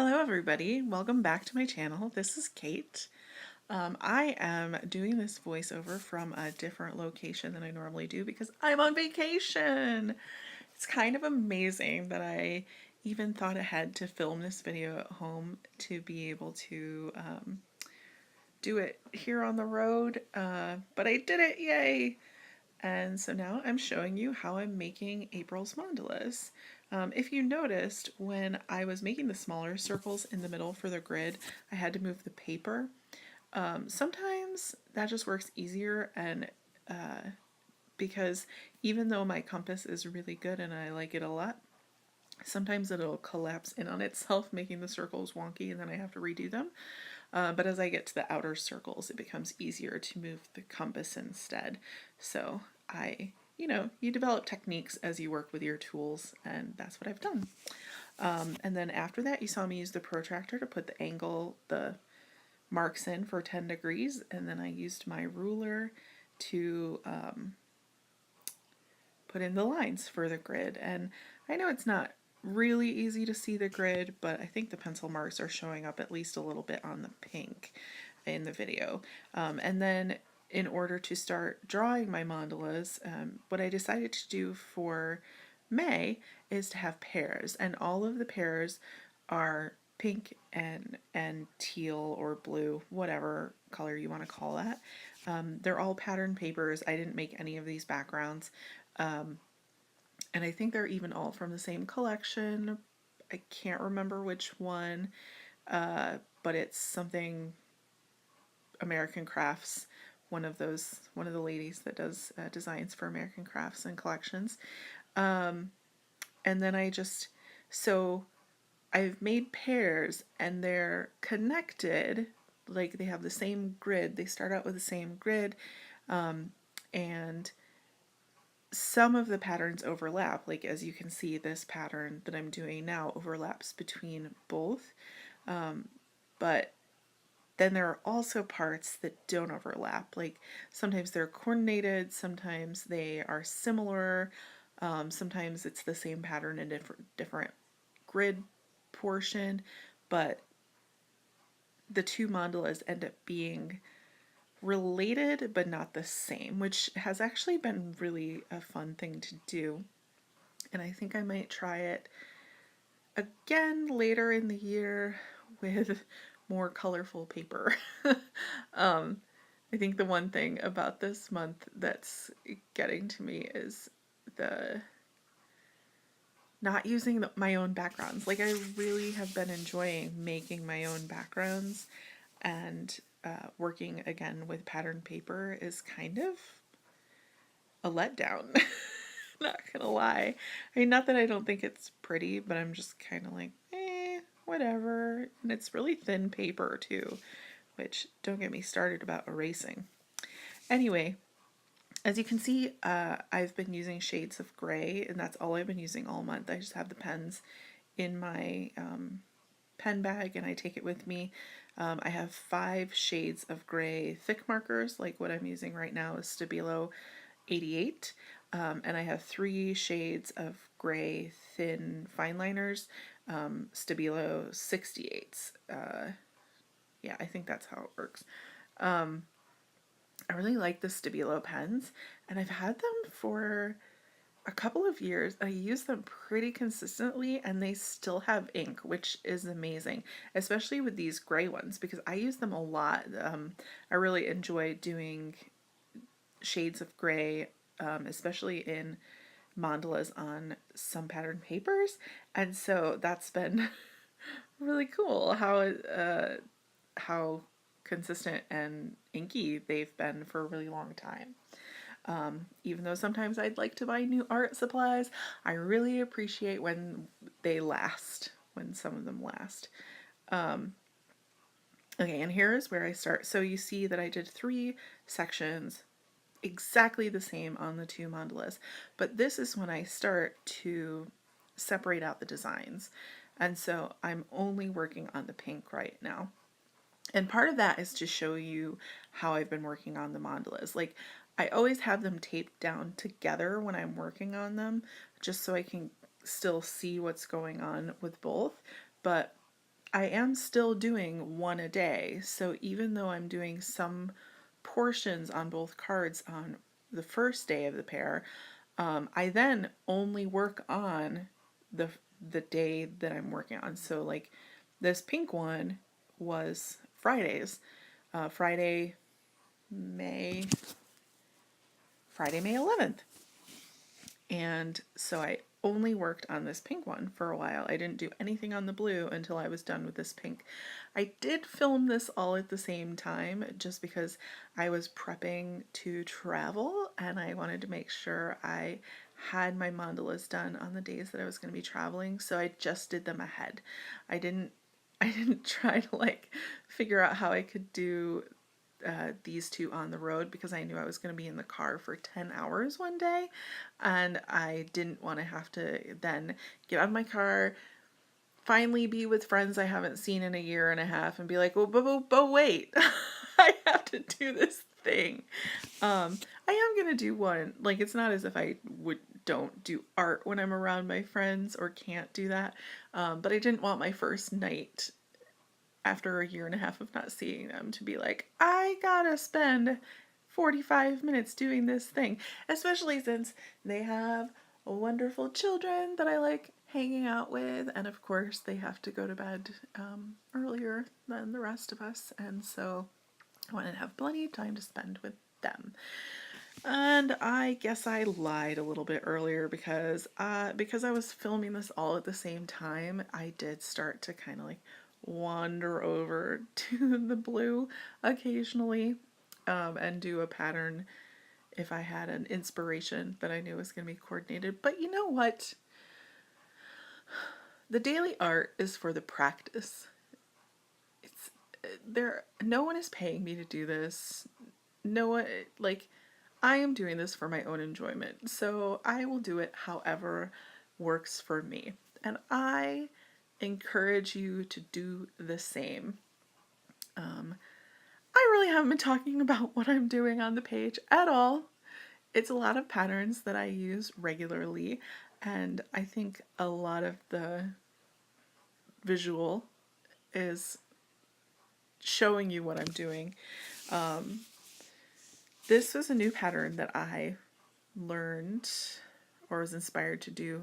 Hello everybody, welcome back to my channel. This is Kate. I am doing this voiceover from a different location than I normally do because I'm on vacation. It's kind of amazing that I even thought ahead to film this video at home to be able to do it here on the road, but I did it, yay! And so now I'm showing you how I'm making April's mandalas. If you noticed, when I was making the smaller circles in the middle for the grid, I had to move the paper. Sometimes that just works easier, and because even though my compass is really good and I like it a lot, sometimes it'll collapse in on itself, making the circles wonky, and then I have to redo them. But as I get to the outer circles, it becomes easier to move the compass instead. So you develop techniques as you work with your tools, and that's what I've done. And then after that, you saw me use the protractor to put the marks in for 10 degrees, and then I used my ruler to put in the lines for the grid. And I know it's not really easy to see the grid, but I think the pencil marks are showing up at least a little bit on the pink in the video. And then in order to start drawing my mandalas, what I decided to do for May is to have pairs, and all of the pairs are pink and teal or blue, whatever color you want to call that. They're all pattern papers. I didn't make any of these backgrounds. And I think they're even all from the same collection. I can't remember which one, but it's something American Crafts, one of the ladies that does designs for American Crafts and collections. And then so I've made pairs and they're connected, like they have the same grid. They start out with the same grid, and some of the patterns overlap. Like as you can see, this pattern that I'm doing now overlaps between both, but then there are also parts that don't overlap. Like sometimes they're coordinated, sometimes they are similar, sometimes it's the same pattern in different grid portion, but the two mandalas end up being related but not the same, which has actually been really a fun thing to do. And I think I might try it again later in the year with more colorful paper. I think the one thing about this month that's getting to me is the not using my own backgrounds. Like I really have been enjoying making my own backgrounds, and working again with pattern paper is kind of a letdown. Not gonna lie. I mean, not that I don't think it's pretty, but I'm just kind of like, whatever. And it's really thin paper too, which don't get me started about erasing. Anyway, as you can see, I've been using shades of gray, and that's all I've been using all month. I just have the pens in my pen bag and I take it with me. I have 5 shades of gray thick markers, like what I'm using right now is Stabilo 88. And I have 3 shades of gray thin fine liners, Stabilo 68s. Yeah, I think that's how it works. I really like the Stabilo pens, and I've had them for a couple of years. I use them pretty consistently and they still have ink, which is amazing, especially with these gray ones because I use them a lot. I really enjoy doing shades of gray, especially in mandalas on some pattern papers, and so that's been really cool how consistent and inky they've been for a really long time. Even though sometimes I'd like to buy new art supplies, I really appreciate when they last, when some of them last. Okay, and here is where I start. So you see that I did 3 sections, exactly the same on the 2 mandalas, but this is when I start to separate out the designs. And so I'm only working on the pink right now. And part of that is to show you how I've been working on the mandalas. Like, I always have them taped down together when I'm working on them, just so I can still see what's going on with both. But I am still doing one a day. So even though I'm doing some portions on both cards on the first day of the pair, I then only work on the the day that I'm working on. So like this pink one was Fridays, Friday, May Friday, May 11th. And so I only worked on this pink one for a while. I didn't do anything on the blue until I was done with this pink. I did film this all at the same time just because I was prepping to travel and I wanted to make sure I had my mandalas done on the days that I was going to be traveling. So I just did them ahead. I didn't I didn't try to like figure out how I could do these two on the road because I knew I was going to be in the car for 10 hours one day and I didn't want to have to then get out of my car, finally be with friends I haven't seen in a year and a half and be like, well, but wait, I have to do this thing. I am going to do one. Like, it's not as if I don't do art when I'm around my friends or can't do that. But I didn't want my first night after a year and a half of not seeing them to be like, I gotta spend 45 minutes doing this thing, especially since they have wonderful children that I like hanging out with, and of course they have to go to bed earlier than the rest of us, and so I wanted to have plenty of time to spend with them. And I guess I lied a little bit earlier because I was filming this all at the same time, I did start to kind of like wander over to the blue occasionally and do a pattern if I had an inspiration that I knew was going to be coordinated. But you know what? The daily art is for the practice. It's there. No one is paying me to do this. No one, like, I am doing this for my own enjoyment. So I will do it however works for me. And I encourage you to do the same. I really haven't been talking about what I'm doing on the page at all. It's a lot of patterns that I use regularly, and I think a lot of the visual is showing you what I'm doing. This was a new pattern that I learned or was inspired to do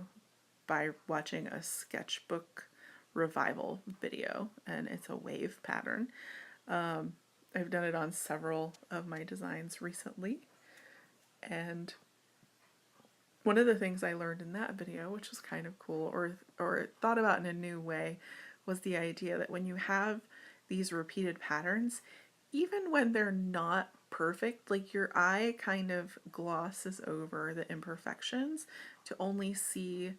by watching a sketchbook revival video, and it's a wave pattern. I've done it on several of my designs recently, and one of the things I learned in that video, which was kind of cool, or thought about in a new way, was the idea that when you have these repeated patterns, even when they're not perfect, like your eye kind of glosses over the imperfections to only see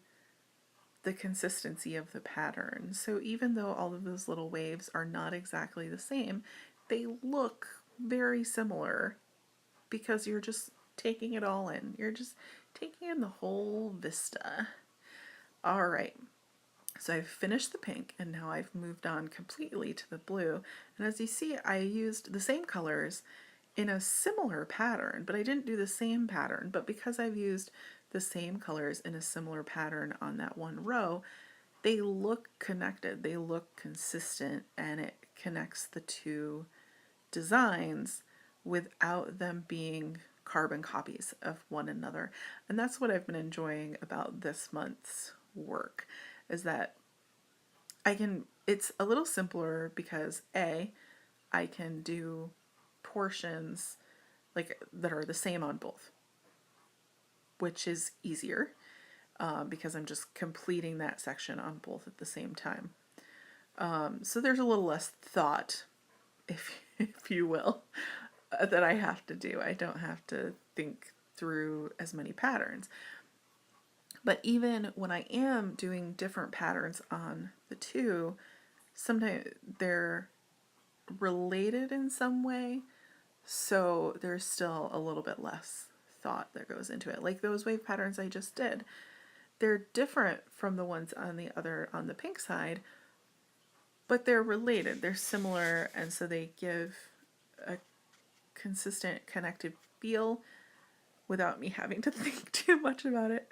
the consistency of the pattern. So even though all of those little waves are not exactly the same, they look very similar because you're just taking it all in. You're just taking in the whole vista. All right. So I've finished the pink and now I've moved on completely to the blue. And as you see, I used the same colors in a similar pattern, but I didn't do the same pattern. But because I've used the same colors in a similar pattern on that one row, they look connected, they look consistent, and it connects the two designs without them being carbon copies of one another. And that's what I've been enjoying about this month's work, is that it's a little simpler because I can do portions like that are the same on both, which is easier because I'm just completing that section on both at the same time. So there's a little less thought, if you will, that I have to do. I don't have to think through as many patterns. But even when I am doing different patterns on the two, sometimes they're related in some way, so there's still a little bit less thought that goes into it. Like those wave patterns I just did, they're different from the ones on the pink side, but they're related, they're similar, and so they give a consistent connected feel without me having to think too much about it.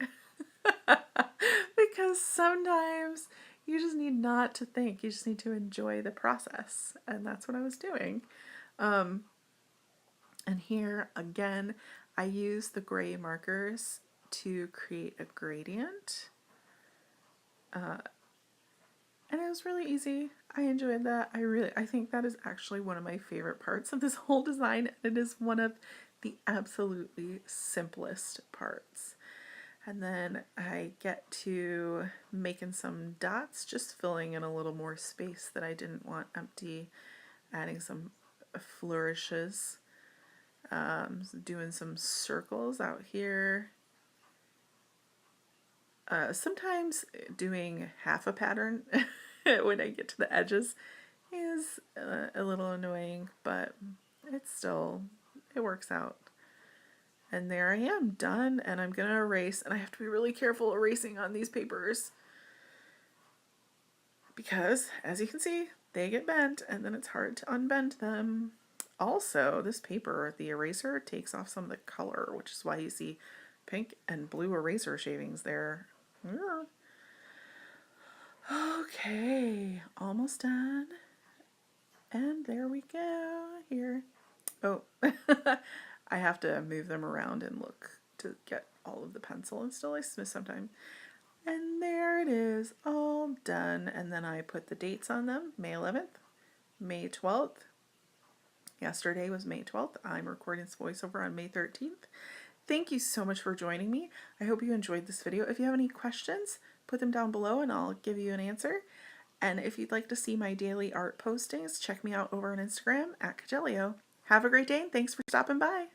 Because sometimes You just need not to think. You just need to enjoy the process. And that's what I was doing. And here again, I use the gray markers to create a gradient. And it was really easy. I enjoyed that. I think that is actually one of my favorite parts of this whole design. It is one of the absolutely simplest parts. And then I get to making some dots, just filling in a little more space that I didn't want empty, adding some flourishes, doing some circles out here. Sometimes doing half a pattern when I get to the edges is a little annoying, but it works out. And there I am, done, and I'm going to erase, and I have to be really careful erasing on these papers because, as you can see, they get bent, and then it's hard to unbend them. Also, this paper, the eraser, takes off some of the color, which is why you see pink and blue eraser shavings there. Okay, almost done. And there we go. Here. Oh, I have to move them around and look to get all of the pencil and still I miss sometimes. And there it is, all done. And then I put the dates on them, May 11th, May 12th. Yesterday was May 12th. I'm recording this voiceover on May 13th. Thank you so much for joining me. I hope you enjoyed this video. If you have any questions, put them down below and I'll give you an answer. And if you'd like to see my daily art postings, check me out over on Instagram @Cagelio. Have a great day and thanks for stopping by.